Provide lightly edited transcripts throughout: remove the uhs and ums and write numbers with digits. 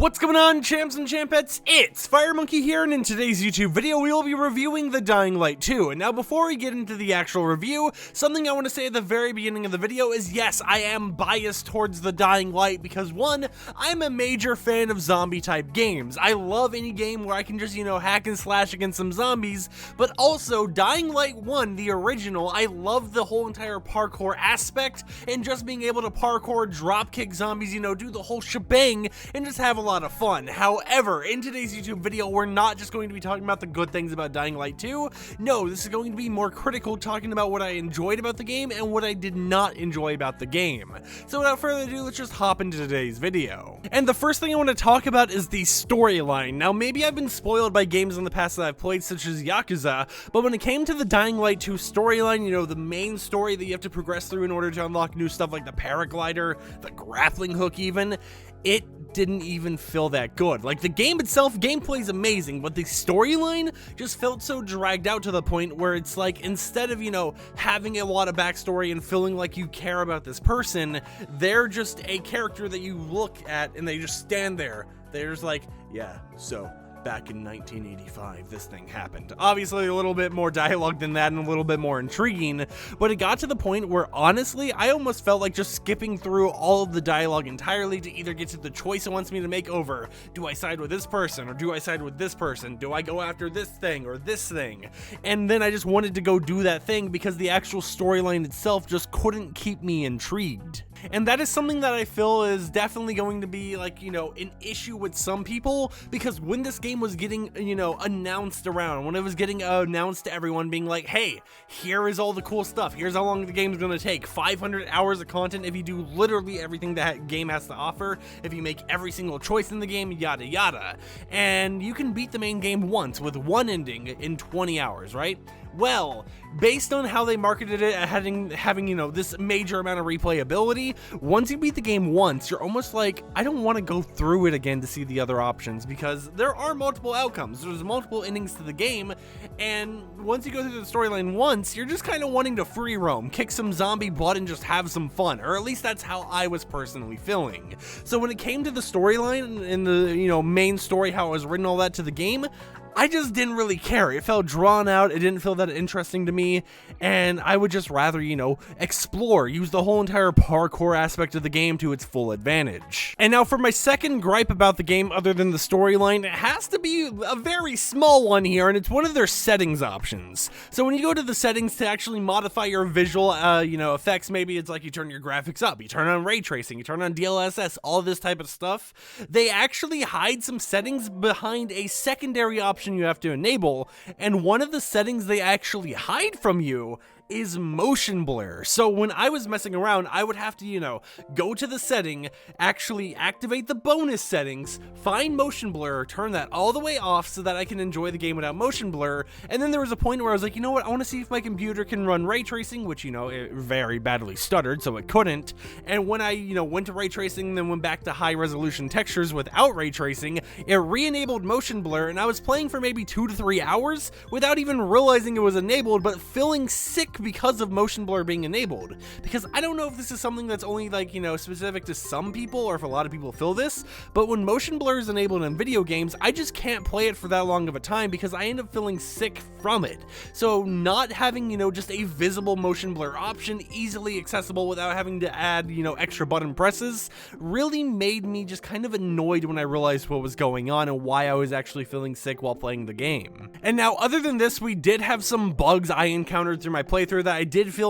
What's going on, champs and champettes? It's FireMonkey here, and in today's YouTube video, we will be reviewing The Dying Light 2. And now, before we get into the actual review, something I want to say at the very beginning of the video is, yes, I am biased towards The Dying Light because, one, I'm a major fan of zombie-type games. I love any game where I can just, hack and slash against some zombies, but also, Dying Light 1, the original, I love the whole entire parkour aspect, and just being able to parkour, dropkick zombies, do the whole shebang, and just have a lot of fun. However, in today's YouTube video, we're not just going to be talking about the good things about Dying Light 2. No, this is going to be more critical, talking about what I enjoyed about the game and what I did not enjoy about the game. So without further ado, let's just hop into today's video. And the first thing I want to talk about is the storyline. Now, maybe I've been spoiled by games in the past that I've played, such as Yakuza, but when it came to the Dying Light 2 storyline, the main story that you have to progress through in order to unlock new stuff like the paraglider, the grappling hook even, it didn't even feel that good. Like, the game itself, gameplay is amazing, but the storyline just felt so dragged out to the point where it's like, instead of, having a lot of backstory and feeling like you care about this person, they're just a character that you look at and they just stand there. They're just like, yeah, so back in 1985, this thing happened. Obviously, a little bit more dialogue than that and a little bit more intriguing, but it got to the point where, honestly, I almost felt like just skipping through all of the dialogue entirely to either get to the choice it wants me to make over, do I side with this person or do I side with this person? Do I go after this thing or this thing? And then I just wanted to go do that thing because the actual storyline itself just couldn't keep me intrigued. And that is something that I feel is definitely going to be, like, an issue with some people, because when this game was getting, announced around, when it was getting announced to everyone, being like, hey, here is all the cool stuff, here's how long the game's gonna take, 500 hours of content if you do literally everything that game has to offer, if you make every single choice in the game, yada yada, and you can beat the main game once with one ending in 20 hours, right? Well, based on how they marketed it, having this major amount of replayability, once you beat the game once, you're almost like, I don't want to go through it again to see the other options, because there are multiple outcomes, there's multiple endings to the game, and once you go through the storyline once, you're just kind of wanting to free roam, kick some zombie butt and just have some fun, or at least that's how I was personally feeling. So when it came to the storyline and the, main story, how it was written, all that to the game, I just didn't really care. It felt drawn out, it didn't feel that interesting to me, and I would just rather, explore, use the whole entire parkour aspect of the game to its full advantage. And now for my second gripe about the game, other than the storyline, it has to be a very small one here, and it's one of their settings options. So when you go to the settings to actually modify your visual, effects, maybe it's like you turn your graphics up, you turn on ray tracing, you turn on DLSS, all this type of stuff, they actually hide some settings behind a secondary option you have to enable, and one of the settings they actually hide from you is motion blur. So when I was messing around, I would have to, go to the setting, actually activate the bonus settings, find motion blur, turn that all the way off so that I can enjoy the game without motion blur, and then there was a point where I was like, I want to see if my computer can run ray tracing, which, it very badly stuttered, so it couldn't, and when I, went to ray tracing, then went back to high resolution textures without ray tracing, it re-enabled motion blur, and I was playing for maybe 2 to 3 hours without even realizing it was enabled, but feeling sick because of motion blur being enabled. Because I don't know if this is something that's only specific to some people, or if a lot of people feel this, but when motion blur is enabled in video games, I just can't play it for that long of a time because I end up feeling sick from it. So not having, just a visible motion blur option, easily accessible without having to add, extra button presses, really made me just kind of annoyed when I realized what was going on and why I was actually feeling sick while playing the game. And now, other than this, we did have some bugs I encountered through my playthrough that I did feel,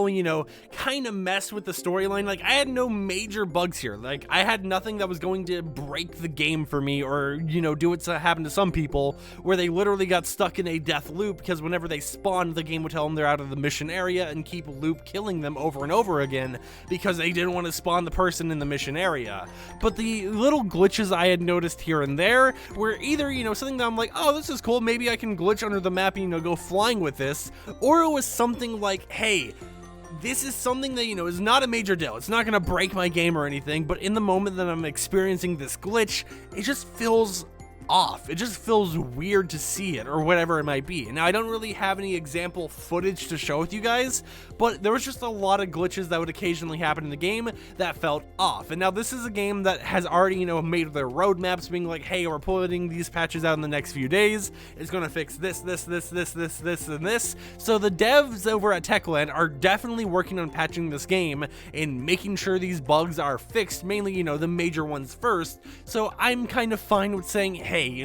kind of messed with the storyline. Like, I had no major bugs here. Like, I had nothing that was going to break the game for me, or, do what happened to some people, where they literally got stuck in a death loop, because whenever they spawned, the game would tell them they're out of the mission area and keep loop killing them over and over again, because they didn't want to spawn the person in the mission area. But the little glitches I had noticed here and there were either, something that I'm like, oh, this is cool, maybe I can glitch under the map and, go flying with this, or it was something like, hey, this is something that, is not a major deal. It's not going to break my game or anything, but in the moment that I'm experiencing this glitch, it just feels off. It just feels weird to see it, or whatever it might be. Now, I don't really have any example footage to show with you guys, but there was just a lot of glitches that would occasionally happen in the game that felt off. And now this is a game that has already, made their roadmaps being like, hey, we're putting these patches out in the next few days. It's going to fix this, and this. So the devs over at Techland are definitely working on patching this game and making sure these bugs are fixed, mainly, the major ones first. So I'm kind of fine with saying, hey,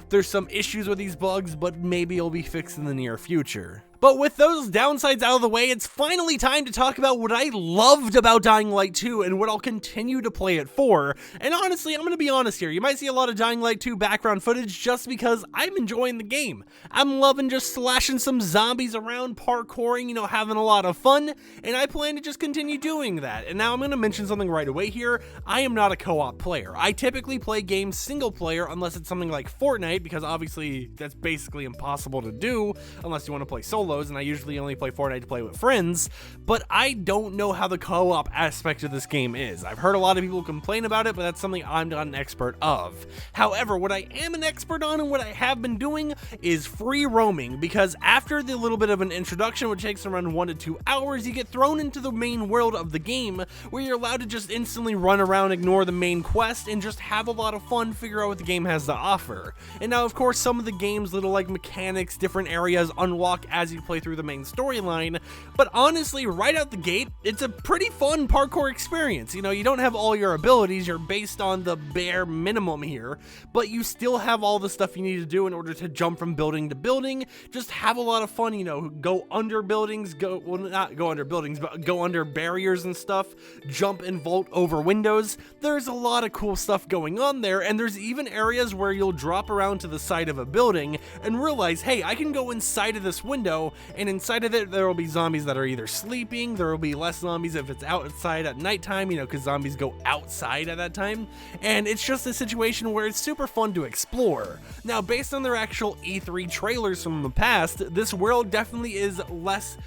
there's some issues with these bugs, but maybe it'll be fixed in the near future. But with those downsides out of the way, it's finally time to talk about what I loved about Dying Light 2 and what I'll continue to play it for. And honestly, I'm going to be honest here. You might see a lot of Dying Light 2 background footage just because I'm enjoying the game. I'm loving just slashing some zombies around, parkouring, having a lot of fun, and I plan to just continue doing that. And now I'm going to mention something right away here. I am not a co-op player. I typically play games single player unless it's something like Fortnite, because obviously that's basically impossible to do unless you want to play solo. And I usually only play Fortnite to play with friends, but I don't know how the co-op aspect of this game is. I've heard a lot of people complain about it, but that's something I'm not an expert of. However, what I am an expert on and what I have been doing is free roaming, because after the little bit of an introduction, which takes around 1 to 2 hours, you get thrown into the main world of the game, where you're allowed to just instantly run around, ignore the main quest, and just have a lot of fun, figure out what the game has to offer. And now, of course, some of the game's little mechanics, different areas unlock as you play through the main storyline, but honestly, right out the gate, it's a pretty fun parkour experience. You don't have all your abilities, you're based on the bare minimum here, but you still have all the stuff you need to do in order to jump from building to building, just have a lot of fun, go under buildings, not go under buildings, but go under barriers and stuff, jump and vault over windows. There's a lot of cool stuff going on there, and there's even areas where you'll drop around to the side of a building and realize, hey, I can go inside of this window, and inside of it, there will be zombies that are either sleeping, there will be less zombies if it's outside at nighttime, because zombies go outside at that time, and it's just a situation where it's super fun to explore. Now, based on their actual E3 trailers from the past, this world definitely is less,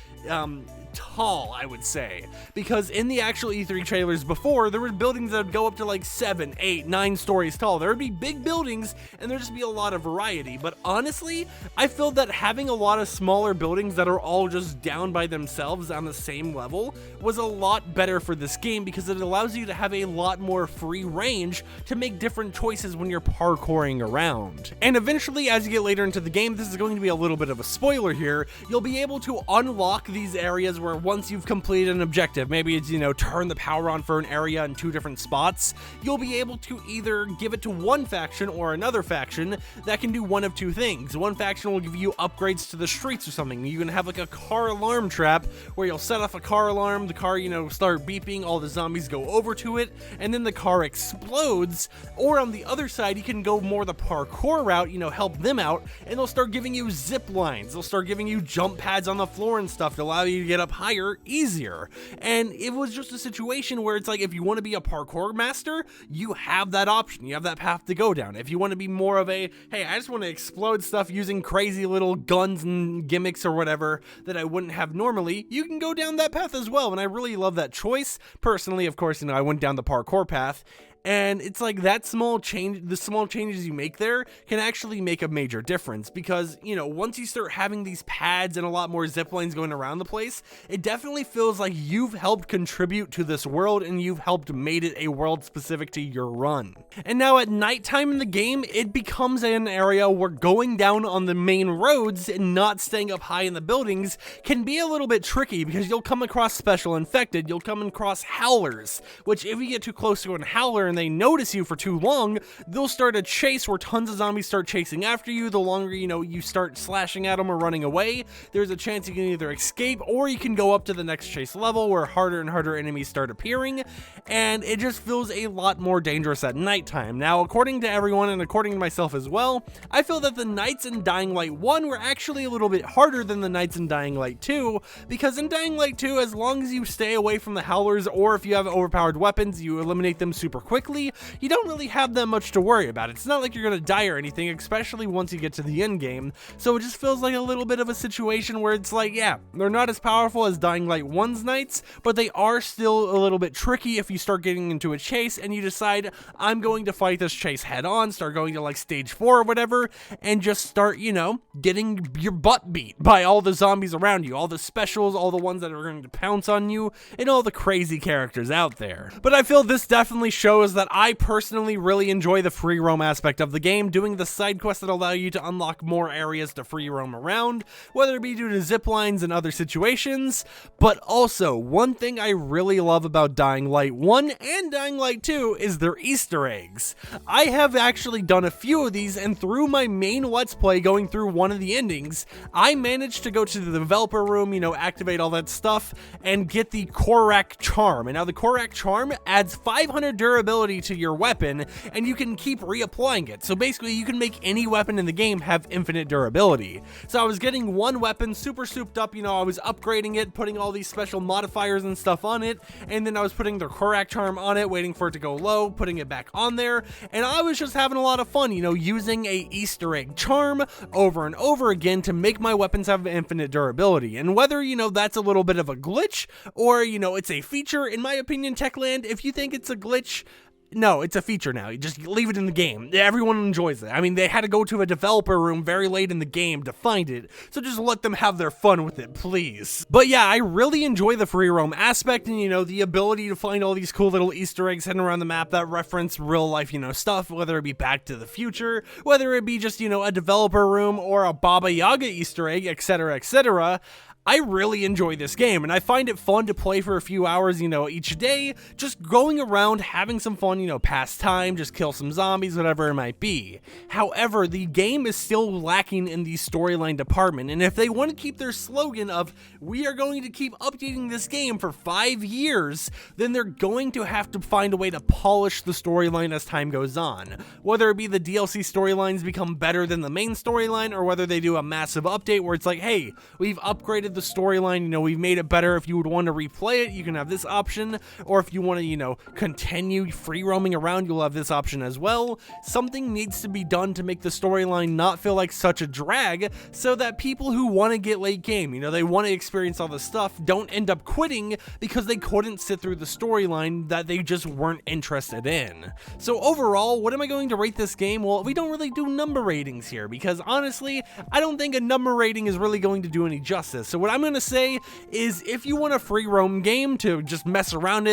tall, I would say, because in the actual E3 trailers before, there were buildings that would go up to 7, 8, 9 stories tall. There would be big buildings and there'd just be a lot of variety, but honestly, I feel that having a lot of smaller buildings that are all just down by themselves on the same level was a lot better for this game, because it allows you to have a lot more free range to make different choices when you're parkouring around. And eventually, as you get later into the game, this is going to be a little bit of a spoiler here, you'll be able to unlock these areas where once you've completed an objective, maybe it's, turn the power on for an area in 2 different spots, you'll be able to either give it to one faction or another faction that can do one of 2 things. One faction will give you upgrades to the streets or something. You can have a car alarm trap where you'll set off a car alarm, the car, start beeping, all the zombies go over to it, and then the car explodes. Or on the other side, you can go more the parkour route, help them out, and they'll start giving you zip lines. They'll start giving you jump pads on the floor and stuff to allow you to get up higher easier. And it was just a situation where it's like, if you want to be a parkour master, you have that option, you have that path to go down. If you want to be more of a, hey, I just want to explode stuff using crazy little guns and gimmicks or whatever that I wouldn't have normally, you can go down that path as well. And I really love that choice. Personally, of course, I went down the parkour path, and it's like that small change, the small changes you make there can actually make a major difference, because, once you start having these pads and a lot more zip lines going around the place, it definitely feels like you've helped contribute to this world and you've helped made it a world specific to your run. And now at nighttime in the game, it becomes an area where going down on the main roads and not staying up high in the buildings can be a little bit tricky, because you'll come across special infected, you'll come across howlers, which if you get too close to a howler and they notice you for too long, they'll start a chase where tons of zombies start chasing after you. The longer, you start slashing at them or running away, there's a chance you can either escape or you can go up to the next chase level where harder and harder enemies start appearing, and it just feels a lot more dangerous at nighttime. Now, according to everyone and according to myself as well, I feel that the nights in Dying Light 1 were actually a little bit harder than the nights in Dying Light 2, because in Dying Light 2, as long as you stay away from the howlers, or if you have overpowered weapons, you eliminate them super quickly, quickly, you don't really have that much to worry about. It's not like you're gonna die or anything, especially once you get to the end game. So it just feels like a little bit of a situation where it's like, yeah, they're not as powerful as Dying Light 1's knights, but they are still a little bit tricky if you start getting into a chase and you decide, I'm going to fight this chase head on, start going to like stage 4 or whatever, and just start, you know, getting your butt beat by all the zombies around you, all the specials, all the ones that are going to pounce on you, and all the crazy characters out there. But I feel this definitely shows that I personally really enjoy the free roam aspect of the game, doing the side quests that allow you to unlock more areas to free roam around, whether it be due to zip lines and other situations. But also, one thing I really love about Dying Light 1 and Dying Light 2 is their Easter eggs. I have actually done a few of these, and through my main Let's Play going through one of the endings, I managed to go to the developer room, you know, activate all that stuff, and get the Korak Charm. And now the Korak Charm adds 500 durability to your weapon, and you can keep reapplying it. So basically, you can make any weapon in the game have infinite durability. So I was getting one weapon super souped up, you know, I was upgrading it, putting all these special modifiers and stuff on it, and then I was putting the Korak Charm on it, waiting for it to go low, putting it back on there, and I was just having a lot of fun, you know, using a Easter egg charm over and over again to make my weapons have infinite durability. And whether, you know, that's a little bit of a glitch or, you know, it's a feature, in my opinion, Techland, if you think it's a glitch, no, it's a feature now. You just leave it in the game. Everyone enjoys it. I mean, they had to go to a developer room very late in the game to find it, so just let them have their fun with it, please. But yeah, I really enjoy the free roam aspect and, you know, the ability to find all these cool little Easter eggs hidden around the map that reference real life, you know, stuff, whether it be Back to the Future, whether it be just, you know, a developer room or a Baba Yaga Easter egg, etc., etc. I really enjoy this game, and I find it fun to play for a few hours, you know, each day, just going around, having some fun, you know, pass time, just kill some zombies, whatever it might be. However, the game is still lacking in the storyline department, and if they want to keep their slogan of, we are going to keep updating this game for 5 years, then they're going to have to find a way to polish the storyline as time goes on. Whether it be the DLC storylines become better than the main storyline, or whether they do a massive update where it's like, hey, we've upgraded the storyline, you know, we've made it better. If you would want to replay it, you can have this option, or if you want to, you know, continue free roaming around, you'll have this option as well. Something needs to be done to make the storyline not feel like such a drag, so that people who want to get late game, you know, they want to experience all this stuff, don't end up quitting because they couldn't sit through the storyline that they just weren't interested in. So overall, what am I going to rate this game? Well, we don't really do number ratings here, because honestly, I don't think a number rating is really going to do any justice. So what I'm going to say is, if you want a free roam game to just mess around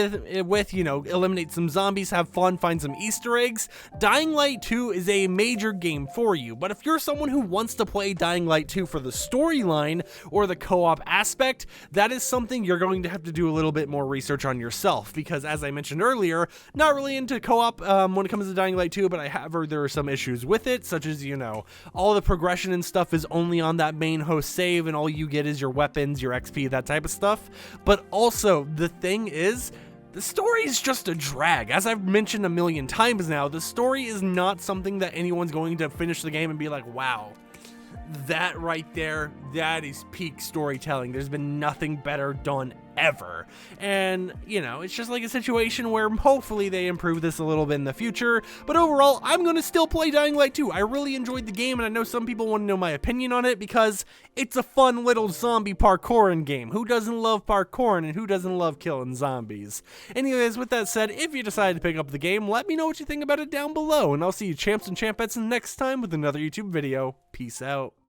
with, you know, eliminate some zombies, have fun, find some Easter eggs, Dying Light 2 is a major game for you. But if you're someone who wants to play Dying Light 2 for the storyline or the co-op aspect, that is something you're going to have to do a little bit more research on yourself, because as I mentioned earlier, not really into co-op when it comes to Dying Light 2, but I have heard there are some issues with it, such as, you know, all the progression and stuff is only on that main host save, and all you get is your weapons, your XP, that type of stuff. But also, the thing is, the story is just a drag. As I've mentioned a million times now, the story is not something that anyone's going to finish the game and be like, wow, that right there, that is peak storytelling. There's been nothing better done ever. And, you know, it's just like a situation where hopefully they improve this a little bit in the future. But overall, I'm going to still play Dying Light 2. I really enjoyed the game, and I know some people want to know my opinion on it because it's a fun little zombie parkouring game. Who doesn't love parkouring, and who doesn't love killing zombies? Anyways, with that said, if you decide to pick up the game, let me know what you think about it down below, and I'll see you champs and champettes next time with another YouTube video. Peace out.